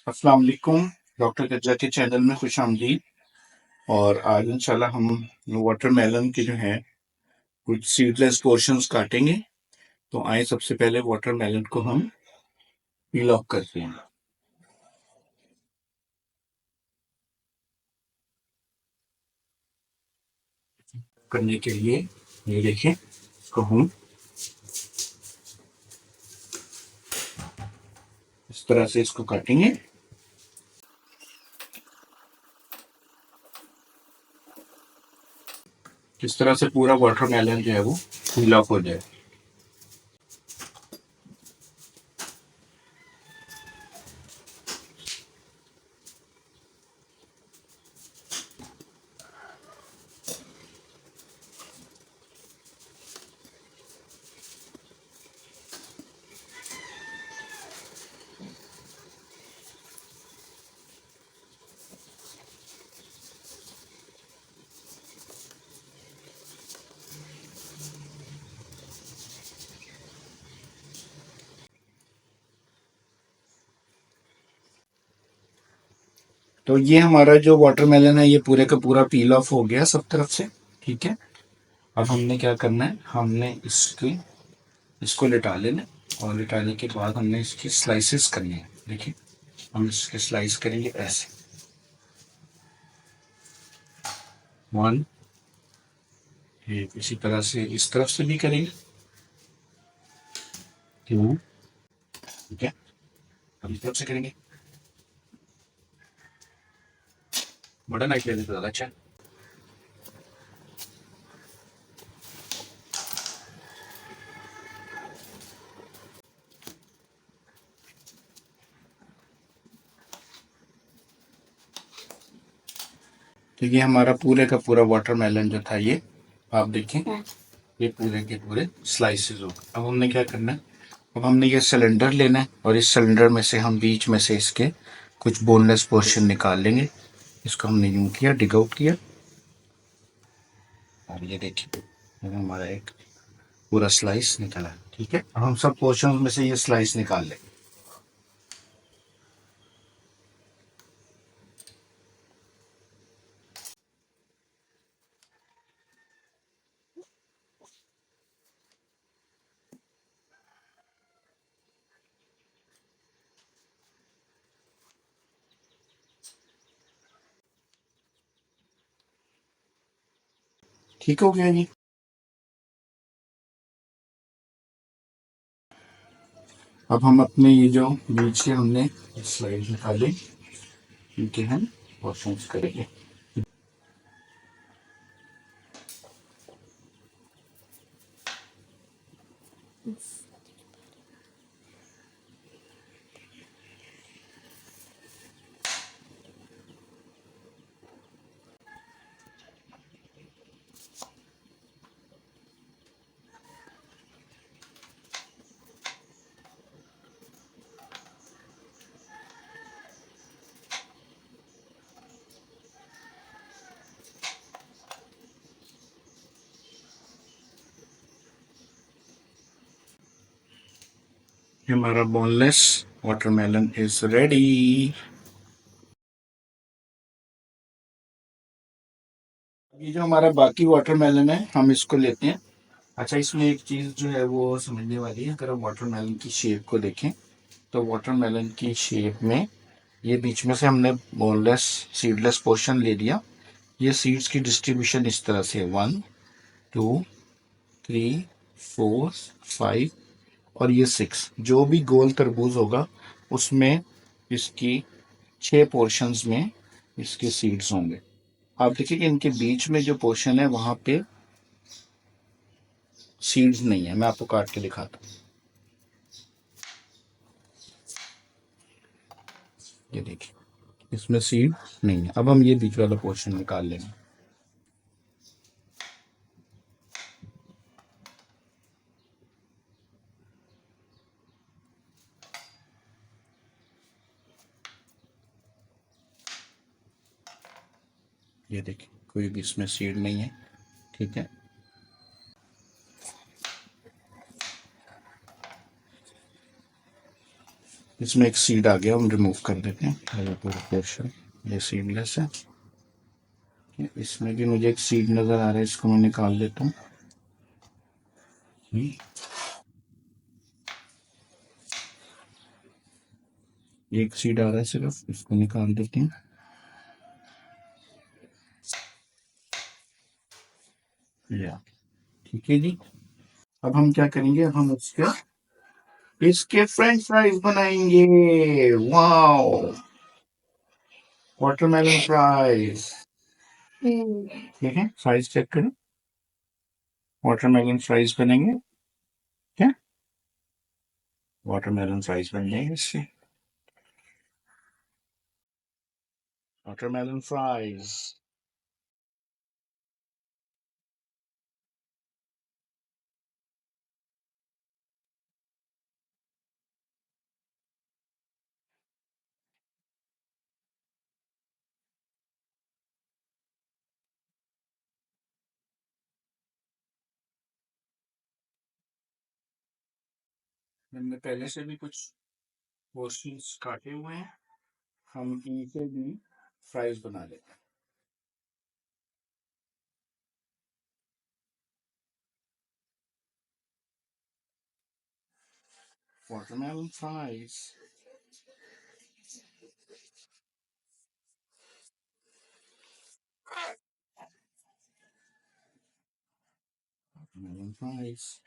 अस्सलाम वालेकुम। डॉक्टर गज्जा के चैनल में खुश आमदीद। और आज इंशाल्लाह हम वाटरमेलन के जो है कुछ सीडलेस पोर्शंस काटेंगे। तो आए सबसे पहले वाटरमेलन को हम पील ऑफ करते हैं। करने के लिए ये देखिए, इसको हम इस तरह से इसको काटेंगे। इस तरह से पूरा वाटरमेलन जो है वो पील ऑफ हो जाए। तो ये हमारा जो वाटरमेलन है ये पूरे का पूरा पील ऑफ हो गया सब तरफ से। ठीक है, अब हमने क्या करना है, हमने इसको लिटा लेना और लिटाने के बाद हमने इसकी स्लाइसेस करनी है। देखिए, हम इसके स्लाइस करेंगे ऐसे, वन, ये इसी तरह से इस तरफ से भी करेंगे, टू, ठीक है, अब इस तरफ से करेंगे। बड़ा नाइट लेने तो ज़्यादा अच्छा है। तो ये हमारा पूरे का पूरा वाटरमेलन जो था ये आप देखें, ये पूरे के पूरे स्लाइसेस हो गए। अब हमने क्या करना है, अब हमने ये सिलेंडर लेना है और इस सिलेंडर में से हम बीच में से इसके कुछ बोनलेस पोर्शन निकाल लेंगे। इसको हमने यूं किया, डिग आउट किया, और ये देखिए ये हमारा एक पूरा स्लाइस निकला। ठीक है, अब हम सब पोर्शन में से ये स्लाइस निकाल लें। ठीक हो गया जी। अब हम अपने ये जो बीच से हमने स्लाइस निकाले, इनके हम पोर्शंस करेंगे। हमारा बोनलेस वाटरमेलन इज रेडी। ये जो हमारा बाकी वाटरमेलन है हम इसको लेते हैं। अच्छा, इसमें एक चीज़ जो है वो समझने वाली है। अगर हम वाटरमेलन की शेप को देखें तो वाटरमेलन की शेप में ये बीच में से हमने बोनलेस सीडलेस पोर्शन ले लिया। ये सीड्स की डिस्ट्रीब्यूशन इस तरह से, 1, 2, 3, 4, 5 और ये 6। जो भी गोल तरबूज होगा उसमें इसकी 6 पोर्शंस में इसके सीड्स होंगे। आप देखिए कि इनके बीच में जो पोर्शन है वहां पे सीड्स नहीं है। मैं आपको काट के दिखाता हूँ, ये देखिए इसमें सीड नहीं है। अब हम ये बीच वाला पोर्शन निकाल लेंगे। ये देखिए कोई भी इसमें सीड नहीं है। ठीक है, इसमें एक सीड आ गया, हम रिमूव कर देते हैं ये पूरा पोर्शन। ये सीडलेस है। इसमें भी मुझे एक सीड नजर आ रहा है, इसको मैं निकाल देता हूँ। एक सीड आ रहा है सिर्फ, इसको निकाल देते हैं। या ठीक है जी। अब हम क्या करेंगे, अब हम इसके फ्रेंच फ्राइज बनाएंगे। Wow, watermelon fries. ठीक है, साइज चेक करो। वाटरमेलन फ्राइज बनेंगे क्या? वाटरमेलन फ्राइज बन जाएंगे इससे। Watermelon fries. हमने पहले से भी कुछ पोर्शंस काटे हुए हैं, हम इनसे भी फ्राइज बना लेते हैं। Watermelon fries. Watermelon fries.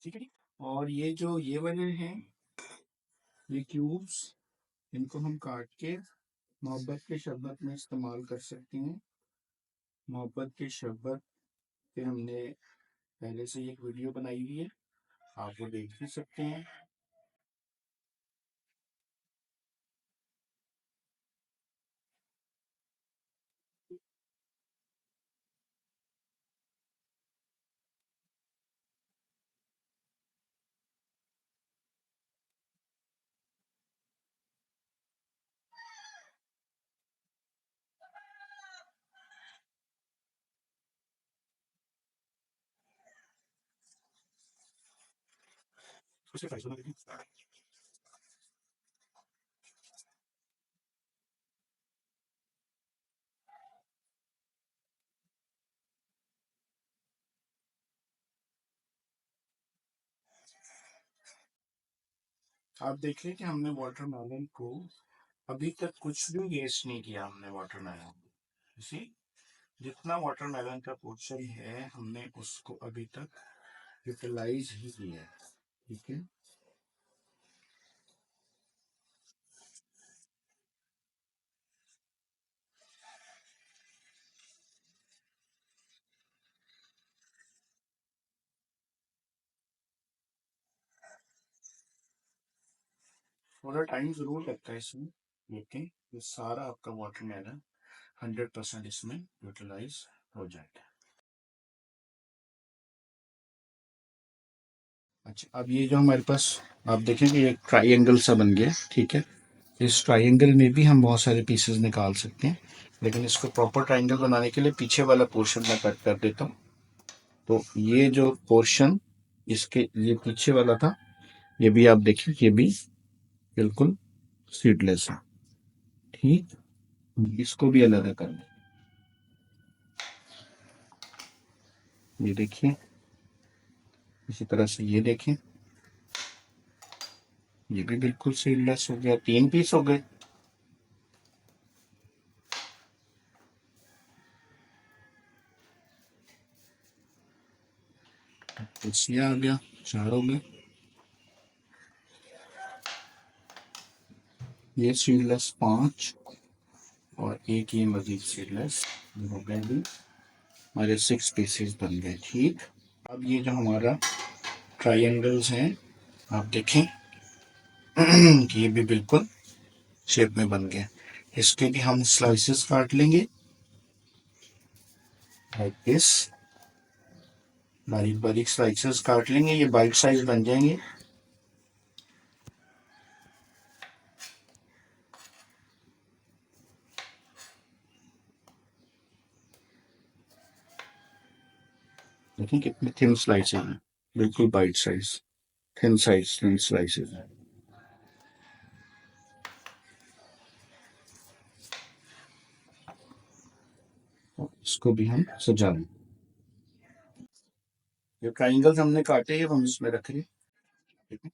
ठीक है जी। और ये जो ये वाले हैं, ये क्यूब्स, इनको हम काट के मोहब्बत के शरबत में इस्तेमाल कर सकते हैं। मोहब्बत के शरबत पे हमने पहले से ही एक वीडियो बनाई हुई है, आप वो देख भी सकते हैं। उसे फ्राइज बना देते हैं। आप देख लें कि हमने वाटरमेलन को अभी तक कुछ भी वेस्ट नहीं किया हमने वाटरमेलन। इसी जितना वाटरमेलन का पोर्शन है, हमने उसको अभी तक यूटिलाइज ही किया है। ठीक है। थोड़ा टाइम जरूर लगता है इसमें, लेकिन ये सारा आपका वाटरमेलन 100% इसमें यूटिलाइज हो जाएगा। अच्छा, अब ये जो हमारे पास, आप देखेंगे एक ट्राइंगल सा बन गया। ठीक है, इस ट्राइंगल में भी हम बहुत सारे पीसेस निकाल सकते हैं, लेकिन इसको प्रॉपर ट्राइंगल बनाने के लिए पीछे वाला पोर्शन मैं कट कर देता हूँ। तो ये जो पोर्शन इसके ये पीछे वाला था, ये भी आप देखिए, ये भी बिल्कुल सीडलेस है। ठीक, इसको भी अलग कर लें। ये देखिए, इसी तरह से ये देखें, ये भी बिल्कुल सीडलेस हो गया, 3 पीस हो गए। ये आ गया, 4 हो गए। ये सीडलेस 5, और एक ये मजीद सीडलेस हो गए भी, हमारे 6 पीसेस बन गए। ठीक, अब ये जो हमारा ट्राइंगल्स हैं, आप देखें कि ये भी बिल्कुल शेप में बन गए। इसके भी हम स्लाइसेस काट लेंगे लाइक दिस। बारीक बारीक स्लाइसेस काट लेंगे, ये बाइट साइज बन जाएंगे। देखिए कितने थिन स्लाइसेस हैं, बिल्कुल बाइट साइज, थिन स्लाइसेस हैं। इसको भी हम सजा लें। ये ट्राइंगल्स हमने काटे हैं, हम इसमें रख रहे हैं। ठीक है।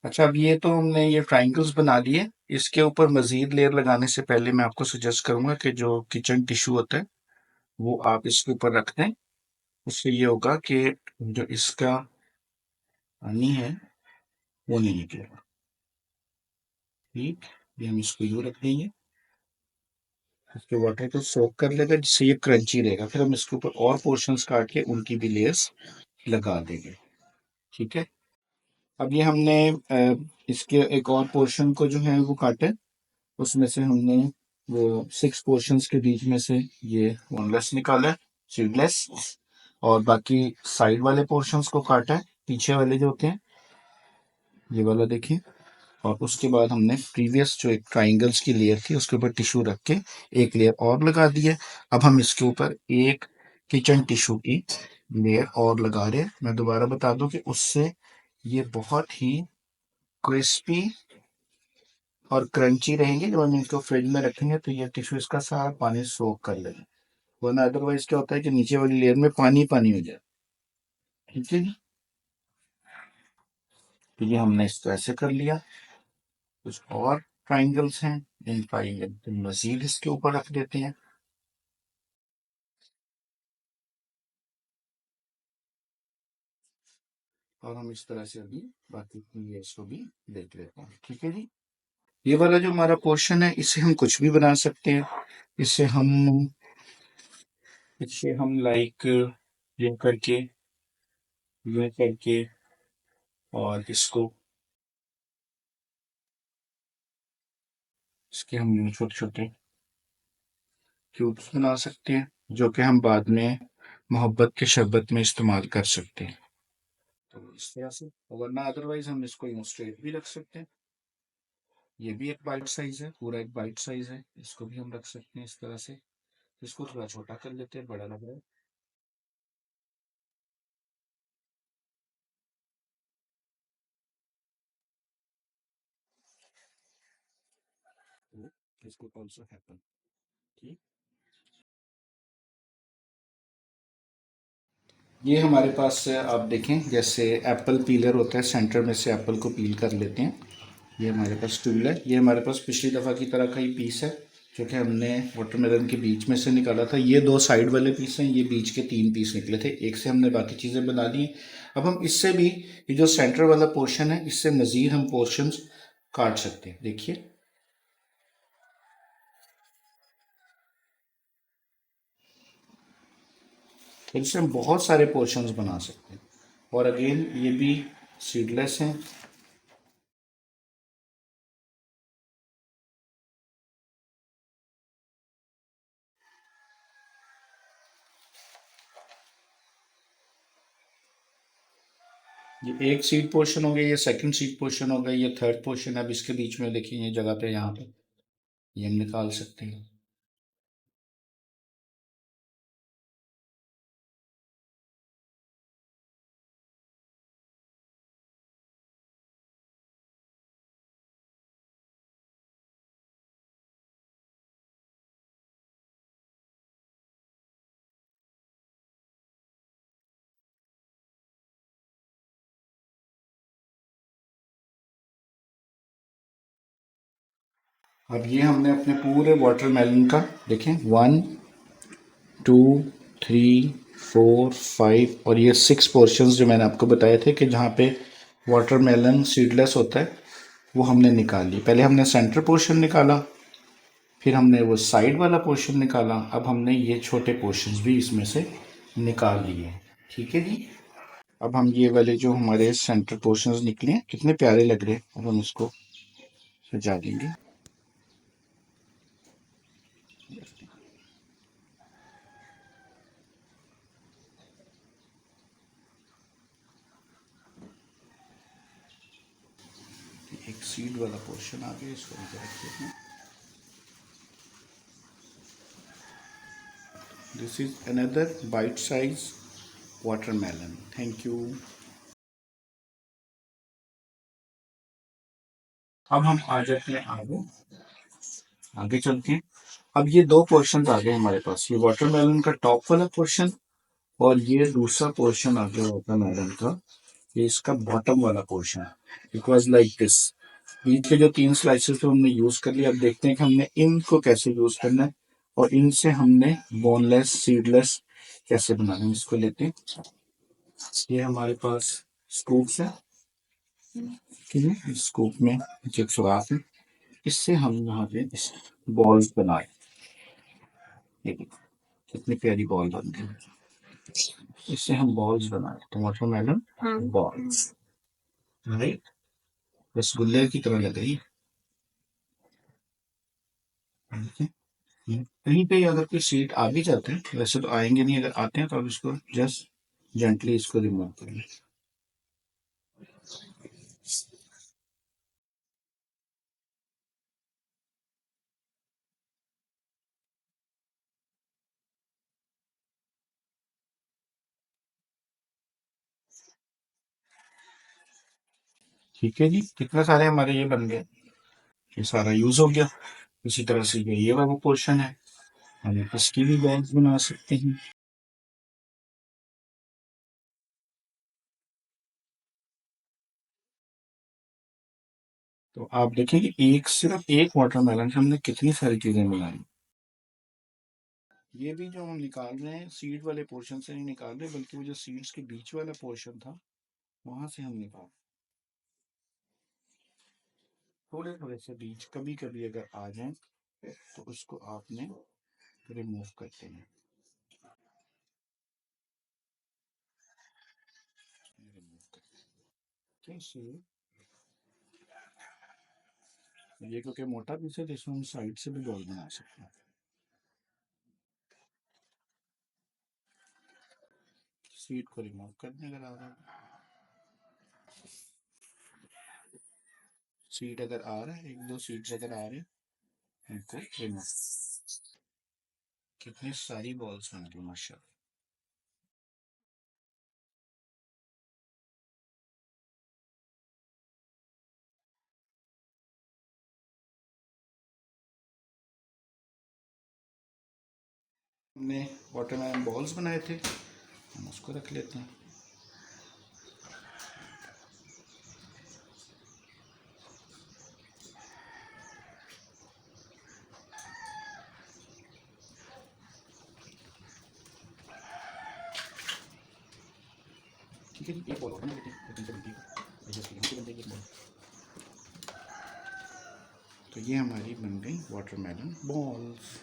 अच्छा, अब ये तो हमने ये ट्राइंगल्स बना लिए। इसके ऊपर मजीद लेयर लगाने से पहले मैं आपको सजेस्ट करूंगा कि जो किचन टिश्यू होता है वो आप इसके ऊपर रख दें। उससे ये होगा कि जो इसका पानी है वो नहीं निकलेगा। ठीक, ये हम इसको यूँ रख देंगे, इसके वाटर को सोक कर लेगा जिससे ये क्रंची रहेगा। फिर हम इसके ऊपर और पोर्शंस काट के उनकी भी लेयर्स लगा देंगे। ठीक है। अब ये हमने इसके एक और पोर्शन को जो है वो काटे, उसमें से हमने वो 6 पोर्शंस के बीच में से ये बोनलेस निकाला है, सीडलेस, और बाकी साइड वाले पोर्शंस को काटा है, पीछे वाले जो होते हैं, ये वाला देखिए। और उसके बाद हमने प्रीवियस जो एक ट्राइंगल्स की लेयर थी उसके ऊपर टिश्यू रख के एक लेयर और लगा दी है। अब हम इसके ऊपर एक किचन टिश्यू की लेयर और लगा रहे हैं। मैं दोबारा बता दूं कि उससे ये बहुत ही क्रिस्पी और क्रंची रहेंगे। जब हम इसको फ्रिज में रखेंगे तो ये टिश्यू इसका सारा पानी सोख कर लेगा, वरना अदरवाइज क्या होता है कि नीचे वाली लेयर में पानी पानी हो जाए। ठीक है जी। तो ये हमने इसको ऐसे कर लिया। कुछ और ट्राइंगल्स हैं, इन ट्राइंगल को मजीद इसके ऊपर रख देते हैं। और हम इस तरह से अभी बाकी की लेयर्स को भी देख लेते हैं। ठीक है जी। ये वाला जो हमारा पोर्शन है इससे हम कुछ भी बना सकते हैं। इससे हम लाइक यूं करके और इसको, इसके हम छोटे छोटे क्यूब्स बना सकते हैं जो कि हम बाद में मोहब्बत के शरबत में इस्तेमाल कर सकते हैं। तो इस तरह से, वरना अदरवाइज हम इसको यूं स्ट्रेट भी रख सकते हैं। ये भी एक बाइट साइज है, पूरा एक बाइट साइज है, इसको भी हम रख सकते हैं इस तरह से। इसको थोड़ा छोटा कर लेते हैं, बड़ा लग रहा है। तो इसको ऑल्सो हैपन। ठीक, ये हमारे पास आप देखें जैसे एप्पल पीलर होता है, सेंटर में से एप्पल को पील कर लेते हैं। ये हमारे पास टूल है। ये हमारे पास पिछली दफ़ा की तरह का ही पीस है जो कि हमने वाटरमेलन के बीच में से निकाला था। ये 2 साइड वाले पीस हैं, ये बीच के 3 पीस निकले थे, एक से हमने बाकी चीज़ें बना ली। अब हम इससे भी ये जो सेंटर वाला पोर्शन है इससे मज़ीद हम पोर्शंस काट सकते हैं। देखिए, इससे हम बहुत सारे पोर्शंस बना सकते हैं। और अगेन ये भी सीडलेस हैं। ये एक सीट पोर्शन हो गया, ये सेकंड सीट पोर्शन हो गया, ये थर्ड पोर्शन। अब इसके बीच में देखिए ये जगह पे, यहाँ पे ये हम निकाल सकते हैं। अब ये हमने अपने पूरे वाटरमेलन का देखें, 1 2 3 4 5 और ये 6 पोर्शंस जो मैंने आपको बताए थे कि जहाँ पे वाटरमेलन सीडलेस होता है वो हमने निकाल ली। पहले हमने सेंटर पोर्शन निकाला, फिर हमने वो साइड वाला पोर्शन निकाला, अब हमने ये छोटे पोर्शंस भी इसमें से निकाल लिए। ठीक है जी। अब हम ये वाले जो हमारे सेंटर पोर्शंस निकले हैं, कितने प्यारे लग रहे हैं, अब हम इसको सजा देंगे। एक सीड वाला पोर्शन आ गया, इसको इधर रखिए अपने। This is another bite size watermelon. Thank you. अब हम आ जाते हैं आगे, आगे चलते हैं। अब ये दो पोर्शन आ गए हमारे पास, ये वाटरमेलन का टॉप वाला पोर्शन और ये दूसरा पोर्शन आ गया वाटरमेलन का, ये इसका बॉटम वाला portion. It was like this. बीच के जो तीन स्लाइसेस थे हमने यूज कर लिया। अब देखते हैं कि हमने इनको कैसे यूज करना है और इनसे हमने बोनलेस सीडलेस कैसे बनाना है। इसको लेते हैं, ये हमारे पास स्कूप्स है, ठीक है। इस स्कूप में एक सुराख है, इससे हम यहाँ पे बॉल्स बनाए। देखिए कितनी प्यारी बॉल बन गई, इससे हम बॉल्स बनाए, टमाटर मेलन बॉल्स, राइट। रसगुल्ले की तरह लग रही है। कहीं पे अगर कोई सीट आ भी जाते हैं, वैसे तो आएंगे नहीं, अगर आते हैं तो आप इसको जस्ट जेंटली इसको रिमूव कर लें। ठीक है जी, कितने सारे हमारे ये बन गए, ये सारा यूज हो गया। इसी तरह से ये वाला पोर्शन है, हम इसकी भी बॉल्स बना सकते हैं। तो आप देखें कि एक सिर्फ एक वाटरमेलन से हमने कितनी सारी चीजें बनाई। ये भी जो हम निकाल रहे हैं सीड वाले पोर्शन से नहीं निकाल रहे, बल्कि वो जो सीड्स के बीच वाला पोर्शन था वहां से हम निकाल, थोड़े थोड़े से बीज कभी कभी अगर आ जाए तो उसको आपने रिमूव करते हैं। कैसे, ये क्योंकि मोटा पीस है तो इसमें हम साइड से भी बॉल बना सकते हैं। सीड को रिमूव करने अगर आ रहा है, सीड अगर आ रहा है, एक दो सीड्स अगर आ रहे हैं इनको रिमूव। कितनी सारी बॉल्स बन गई माशाल्लाह। हमने वाटरमेलन बॉल्स बनाए थे, हम उसको रख लेते हैं। ठीक है जी, एक बॉल और बना लेते हैं, तो 3 से बनती है, जैसे यहाँ से बन जाएगी एक बॉल। तो ये हमारी बन गई वाटरमेलन बॉल्स।